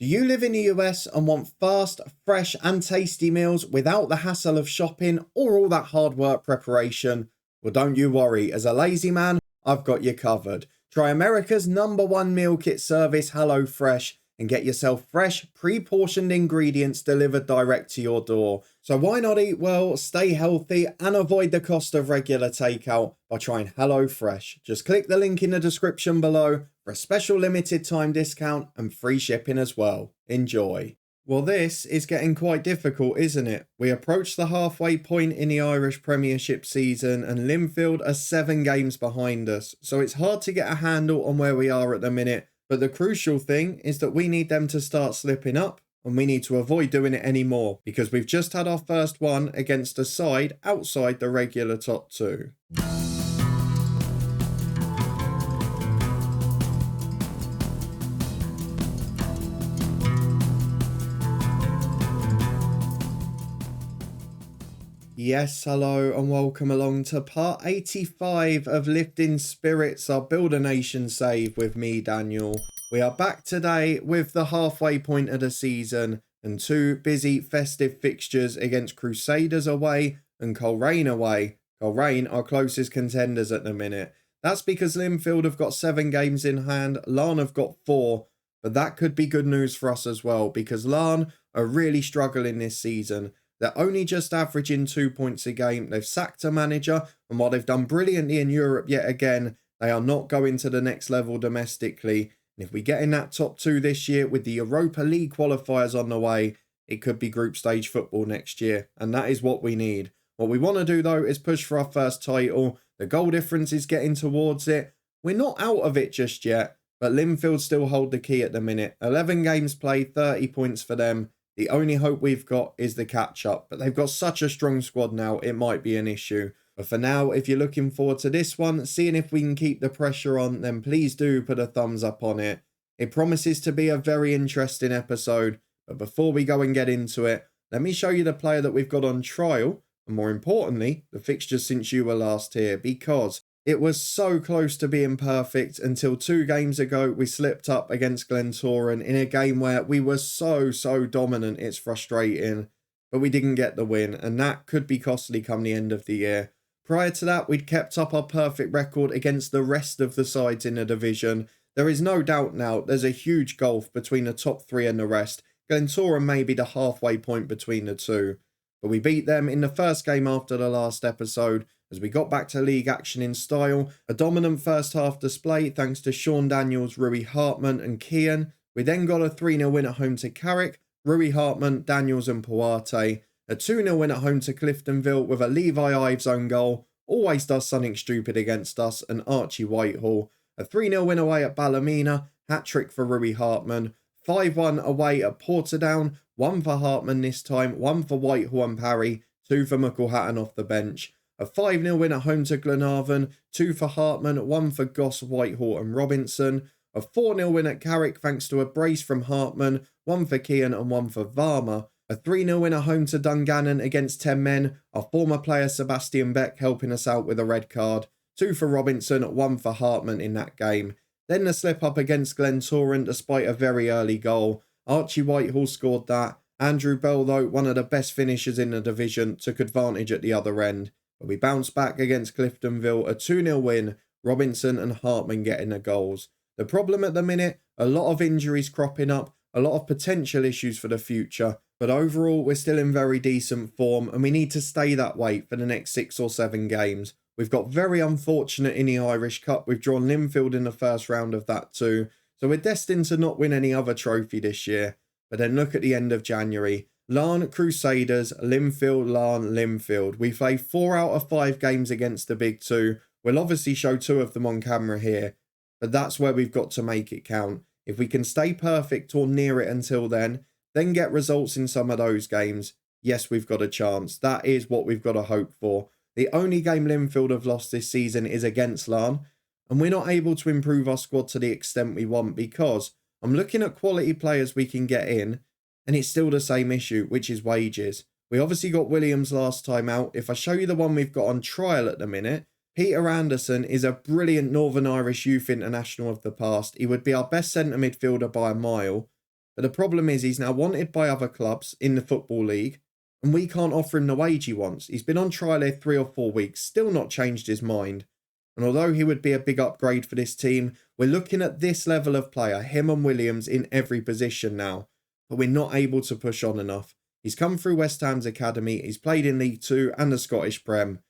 Do you live in the US and want fast, fresh and tasty meals without the hassle of shopping or all that hard work preparation? Well, don't you worry, as a lazy man, I've got you covered. Try America's #1 meal kit service, HelloFresh, and get yourself fresh, pre-portioned ingredients delivered direct to your door. So why not eat well, stay healthy, and avoid the cost of regular takeout by trying HelloFresh? Just click the link in the description below for a special limited time discount and free shipping as well. Enjoy. Well, this is getting quite difficult, isn't it? We approach the halfway point in the Irish Premiership season and Linfield are 7 games behind us, so it's hard to get a handle on where we are at the minute. But the crucial thing is that we need them to start slipping up, and we need to avoid doing it anymore, because we've just had our first one against a side outside the regular top 2. Yes, hello and welcome along to part 85 of Lifting Spirits, our Build a Nation save with me, Daniel. We are back today with the halfway point of the season and 2 busy festive fixtures against Crusaders away and Coleraine away. Coleraine are closest contenders at the minute. That's because Linfield have got 7 games in hand, Larne have got 4, but that could be good news for us as well because Larne are really struggling this season. They're only just averaging 2 points a game. They've sacked a manager, and while they've done brilliantly in Europe yet again, they are not going to the next level domestically. And if we get in that top 2 this year with the Europa League qualifiers on the way, it could be group stage football next year, and that is what we need. What we want to do though is push for our first title. The goal difference is getting towards it. We're not out of it just yet, but Linfield still hold the key at the minute. 11 games played, 30 points for them. The only hope we've got is the catch-up, but they've got such a strong squad now, it might be an issue. But for now, if you're looking forward to this one, seeing if we can keep the pressure on, then please do put a thumbs up on it. It promises to be a very interesting episode, but before we go and get into it, let me show you the player that we've got on trial, and more importantly, the fixtures since you were last here, because it was so close to being perfect until 2 games ago we slipped up against Glentoran in a game where we were so dominant. It's frustrating, but we didn't get the win, and that could be costly come the end of the year. Prior to that, we'd kept up our perfect record against the rest of the sides in the division. There is no doubt now there's a huge gulf between the top 3 and the rest. Glentoran may be the halfway point between the 2, but we beat them in the first game after the last episode, as we got back to league action in style. A dominant first half display thanks to Sean Daniels, Rui Hartman and Kian. We then got a 3-0 win at home to Carrick, Rui Hartman, Daniels and Puarte. A 2-0 win at home to Cliftonville with a Levi Ives own goal. Always does something stupid against us, and Archie Whitehall. A 3-0 win away at Ballymena, hat-trick for Rui Hartman. 5-1 away at Portadown, 1 for Hartman this time, 1 for Whitehall and Parry, 2 for McElhatton off the bench. A 5-0 win at home to Glenarvan, 2 for Hartman, 1 for Goss, Whitehall and Robinson. A 4-0 win at Carrick thanks to a brace from Hartman, 1 for Kian and 1 for Varma. A 3-0 win at home to Dungannon against 10 men, our former player Sebastian Beck helping us out with a red card. 2 for Robinson, 1 for Hartman in that game. Then the slip up against Glentoran despite a very early goal. Archie Whitehall scored that. Andrew Bell, though, one of the best finishers in the division, took advantage at the other end. But we bounced back against Cliftonville, a 2-0 win, Robinson and Hartman getting the goals. The problem at the minute, a lot of injuries cropping up, a lot of potential issues for the future, but overall we're still in very decent form and we need to stay that way for the next 6 or 7 games. We've got very unfortunate in the Irish Cup, we've drawn Linfield in the first round of that too, so we're destined to not win any other trophy this year. But then look at the end of January. Larne, Crusaders, Linfield, Larne, Linfield. We play 4 out of 5 games against the big 2. We'll obviously show 2 of them on camera here, but that's where we've got to make it count. If we can stay perfect or near it until then get results in some of those games, yes, we've got a chance. That is what we've got to hope for. The only game Linfield have lost this season is against Larne, and we're not able to improve our squad to the extent we want because I'm looking at quality players we can get in, and it's still the same issue, which is wages. We obviously got Williams last time out. If I show you the one we've got on trial at the minute, Peter Anderson is a brilliant Northern Irish youth international of the past. He would be our best centre midfielder by a mile, But the problem is he's now wanted by other clubs in the Football League, and we can't offer him the wage he wants. He's been on trial here 3 or 4 weeks, still not changed his mind. And although he would be a big upgrade for this team, we're looking at this level of player, him and Williams, in every position now. But we're not able to push on enough. He's come through West Ham's academy, he's played in League 2 and the Scottish Prem.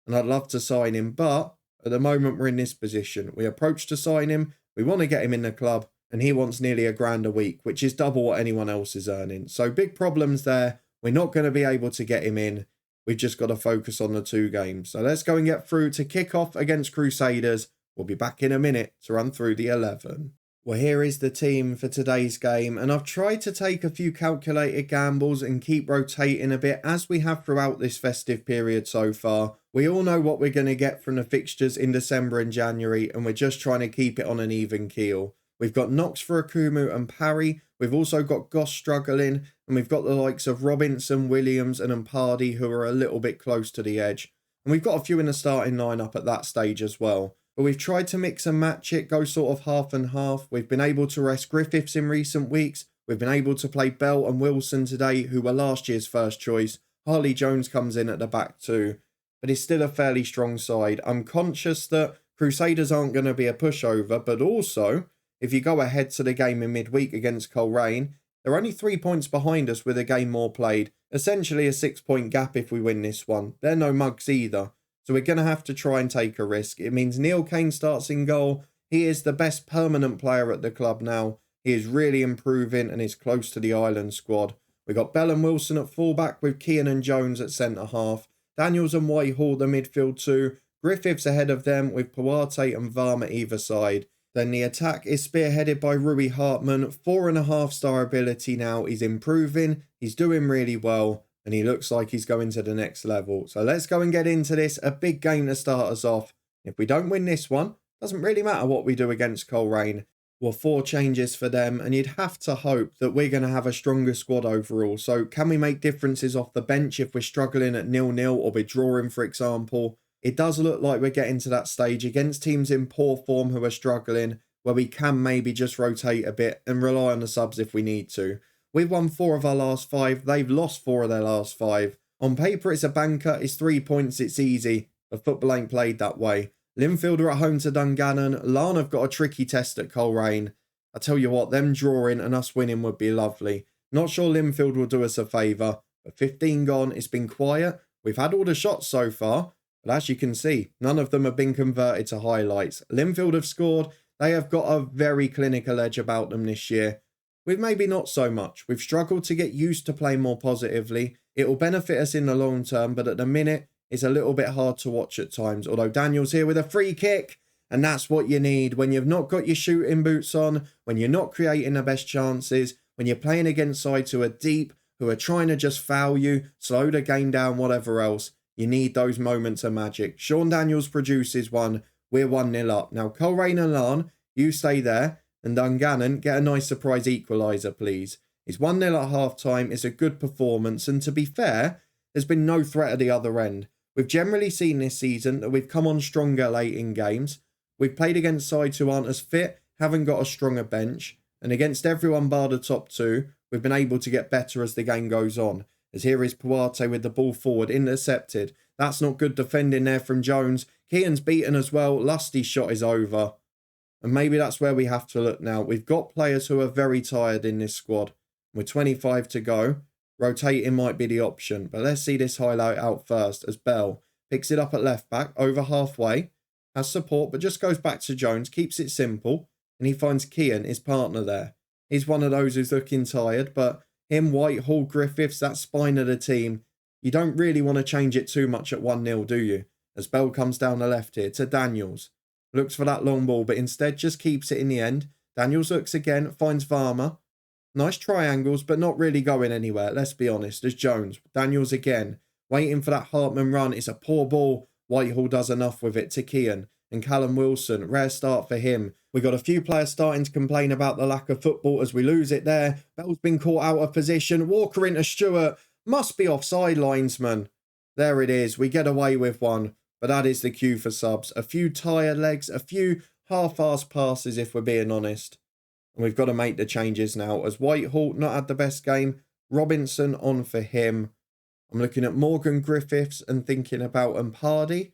And I'd love to sign him, but at the moment we're in this position. We approached to sign him, we want to get him in the club, and he wants nearly £1,000 a week, which is double what anyone else is earning. So big problems there. We're not going to be able to get him in. We've just got to focus on the 2 games. So let's go and get through to kick off against Crusaders. We'll be back in a minute to run through the 11. Well, here is the team for today's game, and I've tried to take a few calculated gambles and keep rotating a bit as we have throughout this festive period so far. We all know what we're going to get from the fixtures in December and January, and we're just trying to keep it on an even keel. We've got Knox for Akumu and Parry. We've also got Goss struggling, and we've got the likes of Robinson, Williams and Ampardi who are a little bit close to the edge. And we've got a few in the starting lineup at that stage as well. But we've tried to mix and match it, go sort of half and half. We've been able to rest Griffiths in recent weeks. We've been able to play Bell and Wilson today, who were last year's first choice. Harley Jones comes in at the back too. But it's still a fairly strong side. I'm conscious that Crusaders aren't going to be a pushover, but also, if you go ahead to the game in midweek against Coleraine, they're only 3 points behind us with a game more played. Essentially a 6-point gap if we win this one. They're no mugs either. So we're going to have to try and take a risk. It means Neil Kane starts in goal. He is the best permanent player at the club now. He is really improving and is close to the Ireland squad. We've got Bell and Wilson at fullback with Keane and Jones at centre-half. Daniels and Whitehall the midfield too. Griffiths ahead of them with Puarte and Varma either side. Then the attack is spearheaded by Rui Hartman. 4.5-star ability now. He's improving. He's doing really well. And he looks like he's going to the next level. So let's go and get into this. A big game to start us off. If we don't win this one, doesn't really matter what we do against Coleraine. Well, 4 changes for them. And you'd have to hope that we're going to have a stronger squad overall. So can we make differences off the bench if we're struggling at 0-0 or we're drawing, for example? It does look like we're getting to that stage against teams in poor form who are struggling, where we can maybe just rotate a bit and rely on the subs if we need to. We've won 4 of our last 5. They've lost 4 of their last 5. On paper, it's a banker. It's 3 points. It's easy. But football ain't played that way. Linfield are at home to Dungannon. Larne have got a tricky test at Coleraine. I tell you what, them drawing and us winning would be lovely. Not sure Linfield will do us a favour. But 15 gone. It's been quiet. We've had all the shots so far. But as you can see, none of them have been converted to highlights. Linfield have scored. They have got a very clinical edge about them this year. We've maybe not so much. We've struggled to get used to playing more positively. It will benefit us in the long term, but at the minute, it's a little bit hard to watch at times. Although Daniel's here with a free kick, and that's what you need. When you've not got your shooting boots on, when you're not creating the best chances, when you're playing against sides who are deep, who are trying to just foul you, slow the game down, whatever else, you need those moments of magic. Sean Daniels produces one. We're 1-0 up. Now, Coleraine and Larne, you stay there. And Dungannon, get a nice surprise equaliser, please. It's 1-0 at half-time. It's a good performance. And to be fair, there's been no threat at the other end. We've generally seen this season that we've come on stronger late in games. We've played against sides who aren't as fit, haven't got a stronger bench. And against everyone bar the top 2, we've been able to get better as the game goes on. As here is Puarte with the ball forward, intercepted. That's not good defending there from Jones. Keane's beaten as well. Lusty's shot is over. And maybe that's where we have to look now. We've got players who are very tired in this squad. With 25 to go, rotating might be the option. But let's see this highlight out first as Bell picks it up at left back, over halfway, has support, but just goes back to Jones, keeps it simple, and he finds Keane, his partner there. He's one of those who's looking tired, but him, Whitehall, Griffiths, that spine of the team, you don't really want to change it too much at 1-0, do you? As Bell comes down the left here to Daniels. Looks for that long ball, but instead just keeps it in the end. Daniels looks again, finds Varma. Nice triangles, but not really going anywhere, let's be honest. There's Jones. Daniels again, waiting for that Hartman run. It's a poor ball. Whitehall does enough with it to Keane. And Callum Wilson, rare start for him. We got a few players starting to complain about the lack of football as we lose it there. Bell's been caught out of position. Walker into Stewart. Must be offside, linesman. There it is. We get away with one. But that is the cue for subs. A few tired legs, a few half-assed passes if we're being honest. And we've got to make the changes now, as Whitehall not had the best game. Robinson on for him. I'm looking at Morgan Griffiths and thinking about Pardy.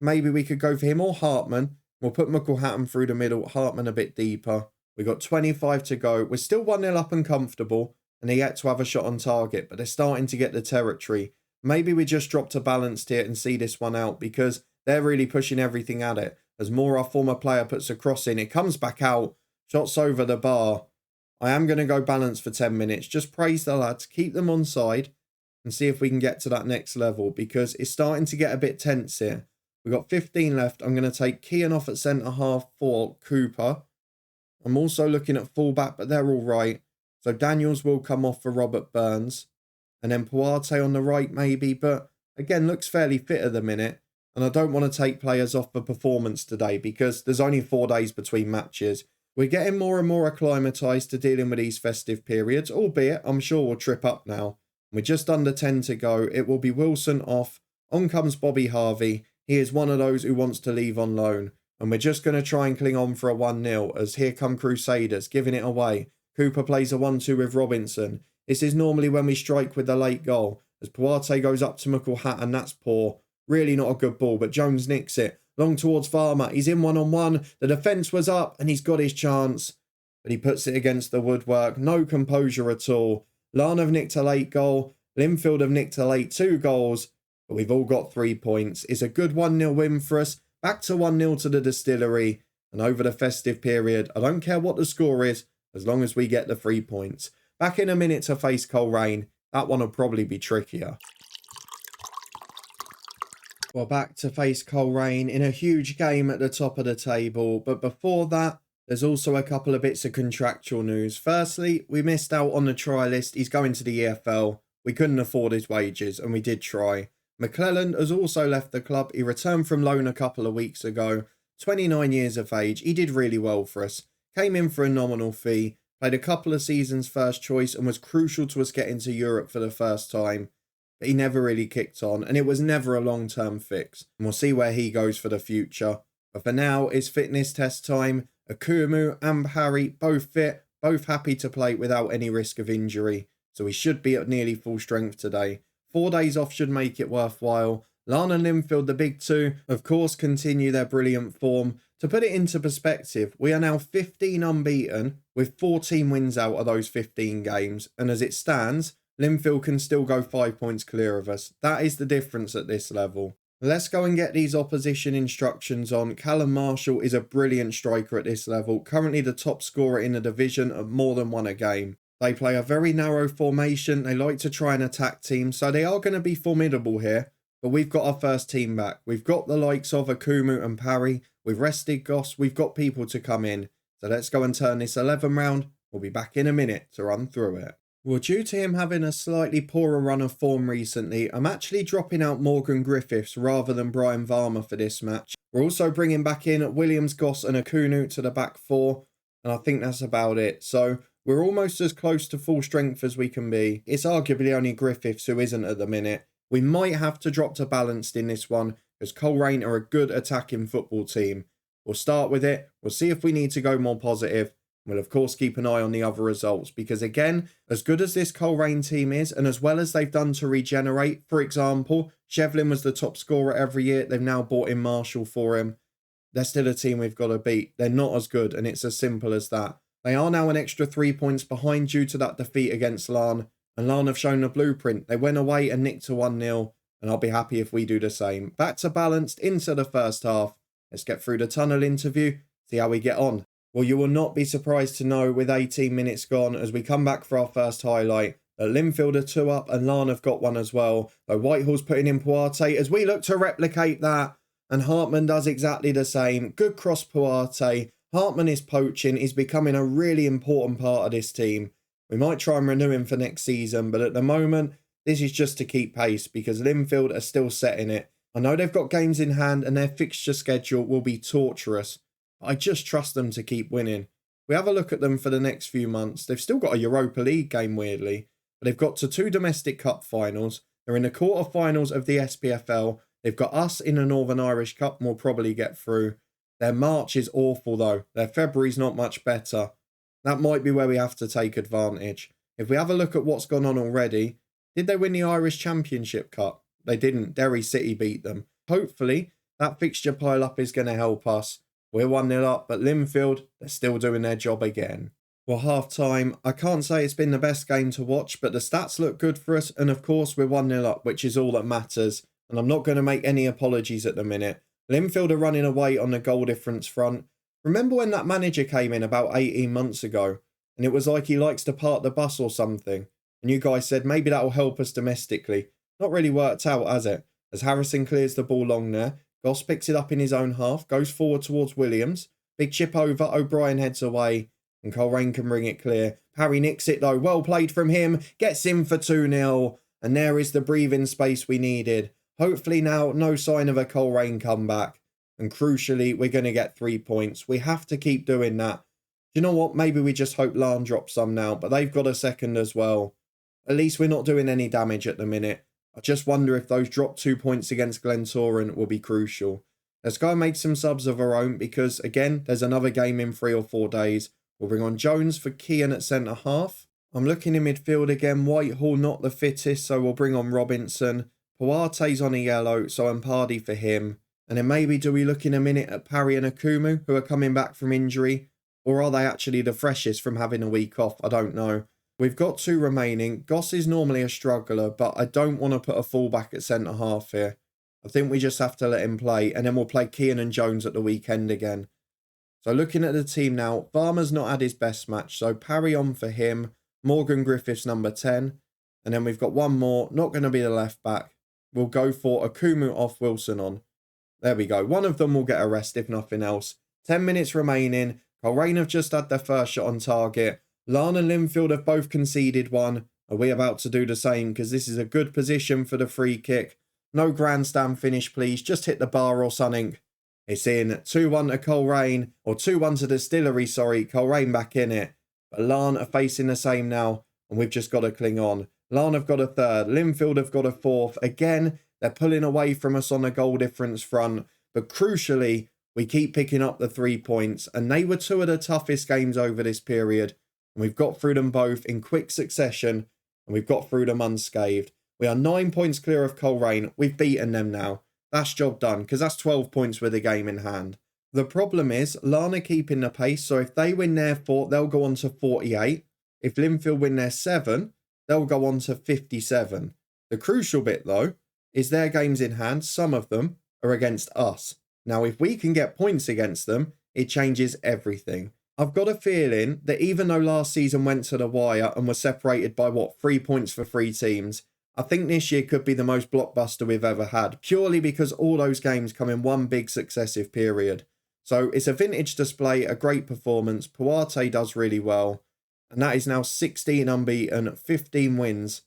Maybe we could go for him or Hartman. We'll put McElhatton through the middle, Hartman a bit deeper. We've got 25 to go. We're still 1-0 up and comfortable, and they're yet to have a shot on target, but they're starting to get the territory. Maybe we just drop to balanced here and see this one out, because they're really pushing everything at it. As more our former player puts a cross in, it comes back out. Shots over the bar. I am going to go balance for 10 minutes. Just praise the lads. Keep them on side and see if we can get to that next level, because it's starting to get a bit tense here. We've got 15 left. I'm going to take Kean off at centre-half for Cooper. I'm also looking at full-back, but they're all right. So Daniels will come off for Robert Burns. And then Puarte on the right maybe, but again, looks fairly fit at the minute. And I don't want to take players off for performance today, because there's only 4 days between matches. We're getting more and more acclimatised to dealing with these festive periods, albeit I'm sure we'll trip up now. We're just under 10 to go. It will be Wilson off. On comes Bobby Harvey. He is one of those who wants to leave on loan. And we're just going to try and cling on for a 1-0, as here come Crusaders, giving it away. Cooper plays a 1-2 with Robinson. This is normally when we strike with the late goal, as Puarte goes up to McElhatton. That's poor. Really not a good ball, but Jones nicks it. Long towards Farmer. He's in one-on-one. The defence was up and he's got his chance. But he puts it against the woodwork. No composure at all. Larne have nicked a late goal. Linfield have nicked a late 2 goals. But we've all got 3 points. It's a good 1-0 win for us. Back to 1-0 to the Distillery. And over the festive period, I don't care what the score is, as long as we get the 3 points. Back in a minute to face Coleraine. That one will probably be trickier. Well, back to face Coleraine in a huge game at the top of the table. But before that, there's also a couple of bits of contractual news. Firstly, we missed out on the try list. He's going to the EFL. We couldn't afford his wages, and we did try. McClelland has also left the club. He returned from loan a couple of weeks ago. 29 years of age. He did really well for us. Came in for a nominal fee. Played a couple of seasons first choice and was crucial to us getting to Europe for the first time. But he never really kicked on, and it was never a long-term fix. And we'll see where he goes for the future. But for now, it's fitness test time. Akumu and Harry, both fit, both happy to play without any risk of injury. So we should be at nearly full strength today. 4 days off should make it worthwhile. Larne and Linfield, the big two, of course, continue their brilliant form. To put it into perspective, we are now 15 unbeaten, with 14 wins out of those 15 games. And as it stands, Linfield can still go 5 points clear of us. That is the difference at this level. Let's go and get these opposition instructions on. Callum Marshall is a brilliant striker at this level, currently the top scorer in the division of more than 1 a game. They play a very narrow formation. They like to try and attack teams, so they are going to be formidable here. But we've got our first team back. We've got the likes of Akumu and Parry. We've rested Goss. We've got people to come in. So let's go and turn this 11 round. We'll be back in a minute to run through it. Well, due to him having a slightly poorer run of form recently, I'm actually dropping out Morgan Griffiths rather than Brian Varmer for this match. We're also bringing back in Williams, Goss and Akunu to the back 4. And I think that's about it. So we're almost as close to full strength as we can be. It's arguably only Griffiths who isn't at the minute. We might have to drop to balanced in this one, because Coleraine are a good attacking football team. We'll start with it. We'll see if we need to go more positive. We'll of course keep an eye on the other results, because again, as good as this Coleraine team is, and as well as they've done to regenerate, for example, Shevlin was the top scorer every year. They've now bought in Marshall for him. They're still a team we've got to beat. They're not as good, and it's as simple as that. They are now an extra 3 points behind due to that defeat against Larne. And Larne have shown the blueprint. They went away and nicked to 1-0. And I'll be happy if we do the same. Back to balanced into the first half. Let's get through the tunnel interview. See how we get on. Well, you will not be surprised to know with 18 minutes gone as we come back for our first highlight that Linfield are 2 up and Larne have got 1 as well. Though Whitehall's putting in Puarte as we look to replicate that. And Hartman does exactly the same. Good cross Puarte. Hartman is poaching. He's becoming a really important part of this team. We might try and renew him for next season, but at the moment, this is just to keep pace because Linfield are still setting it. I know they've got games in hand and their fixture schedule will be torturous, but I just trust them to keep winning. We have a look at them for the next few months. They've still got a Europa League game, weirdly, but they've got to 2 domestic cup finals. They're in the quarterfinals of the SPFL. They've got us in the Northern Irish Cup and we'll probably get through. Their March is awful, though. Their February's not much better. That might be where we have to take advantage. If we have a look at what's gone on already, did they win the Irish Championship Cup? They didn't. Derry City beat them. Hopefully, that fixture pile-up is going to help us. We're 1-0 up, but Linfield, they're still doing their job again. Well, half-time, I can't say it's been the best game to watch, but the stats look good for us, and of course, we're 1-0 up, which is all that matters. And I'm not going to make any apologies at the minute. Linfield are running away on the goal difference front. Remember when that manager came in about 18 months ago, and it was like he likes to park the bus or something, and you guys said maybe that'll help us domestically. Not really worked out, has it? As Harrison clears the ball long there, Goss picks it up in his own half, goes forward towards Williams. Big chip over, O'Brien heads away, and Coleraine can bring it clear. Parry nicks it though, well played from him, gets in for 2-0, and there is the breathing space we needed. Hopefully now, no sign of a Coleraine comeback, and crucially, we're going to get 3 points. We have to keep doing that. You know what, maybe we just hope Larne drops some now, but they've got a second as well. At least we're not doing any damage at the minute. I just wonder if those dropped 2 points against Glentoran will be crucial. Let's go and make some subs of our own because, again, there's another game in 3 or 4 days. We'll bring on Jones for Kean at centre-half. I'm looking in midfield again. Whitehall not the fittest, so we'll bring on Robinson. Puate's on a yellow, so I'm Pardy for him. And then maybe do we look in a minute at Parry and Akumu, who are coming back from injury? Or are they actually the freshest from having a week off? I don't know. We've got 2 remaining. Goss is normally a struggler, but I don't want to put a fullback at centre-half here. I think we just have to let him play, and then we'll play Kean and Jones at the weekend again. So looking at the team now, Farmer's not had his best match, so Parry on for him. Morgan Griffiths number 10. And then we've got one more, not going to be the left-back. We'll go for Akumu off, Wilson on. There we go. One of them will get a rest, if nothing else. 10 minutes remaining. Coleraine have just had their first shot on target. Larne and Linfield have both conceded one. Are we about to do the same? Because this is a good position for the free kick. No grandstand finish, please. Just hit the bar or something. It's in. 2-1 to Coleraine. Or 2-1 to Distillery, sorry. Coleraine back in it. But Larne are facing the same now. And we've just got to cling on. Larne have got a third. Linfield have got a fourth. Again, they're pulling away from us on the goal difference front. But crucially, we keep picking up the 3 points. And they were 2 of the toughest games over this period. And we've got through them both in quick succession. And we've got through them unscathed. We are 9 points clear of Coleraine. We've beaten them now. That's job done, because that's 12 points with the game in hand. The problem is, Larne are keeping the pace, so if they win their 4, they'll go on to 48. If Linfield win their 7, they'll go on to 57. The crucial bit, though, is their games in hand, some of them, are against us. Now, if we can get points against them, it changes everything. I've got a feeling that even though last season went to the wire and was separated by, 3 points for 3 teams, I think this year could be the most blockbuster we've ever had, purely because all those games come in one big successive period. So it's a vintage display, a great performance. Puate does really well. And that is now 16 unbeaten, 15 wins.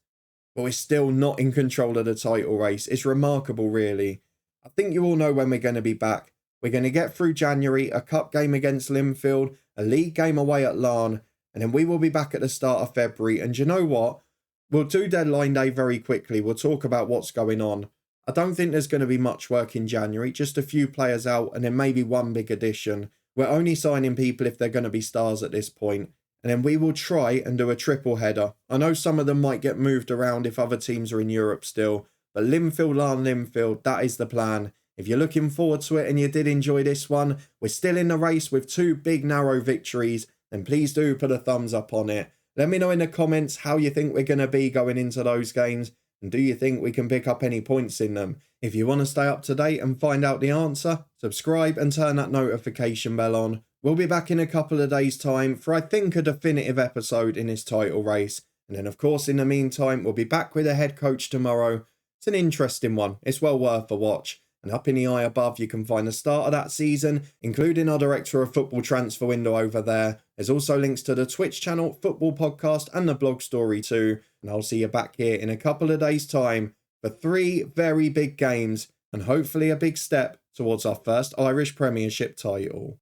But we're still not in control of the title race. It's remarkable, really. I think you all know when we're going to be back. We're going to get through January, a cup game against Linfield, a league game away at Larne, and then we will be back at the start of February. And you know what? We'll do deadline day very quickly. We'll talk about what's going on. I don't think there's going to be much work in January. Just a few players out and then maybe one big addition. We're only signing people if they're going to be stars at this point. And then we will try and do a triple header. I know some of them might get moved around if other teams are in Europe still. But Linfield, Larne, Linfield, that is the plan. If you're looking forward to it and you did enjoy this one, we're still in the race with 2 big narrow victories. Then please do put a thumbs up on it. Let me know in the comments how you think we're going to be going into those games. And do you think we can pick up any points in them? If you want to stay up to date and find out the answer, subscribe and turn that notification bell on. We'll be back in a couple of days' time for, I think, a definitive episode in this title race. And then, of course, in the meantime, we'll be back with a head coach tomorrow. It's an interesting one. It's well worth a watch. And up in the eye above, you can find the start of that season, including our Director of Football transfer window over there. There's also links to the Twitch channel, Football Podcast, and the blog story too. And I'll see you back here in a couple of days' time for 3 very big games and hopefully a big step towards our first Irish Premiership title.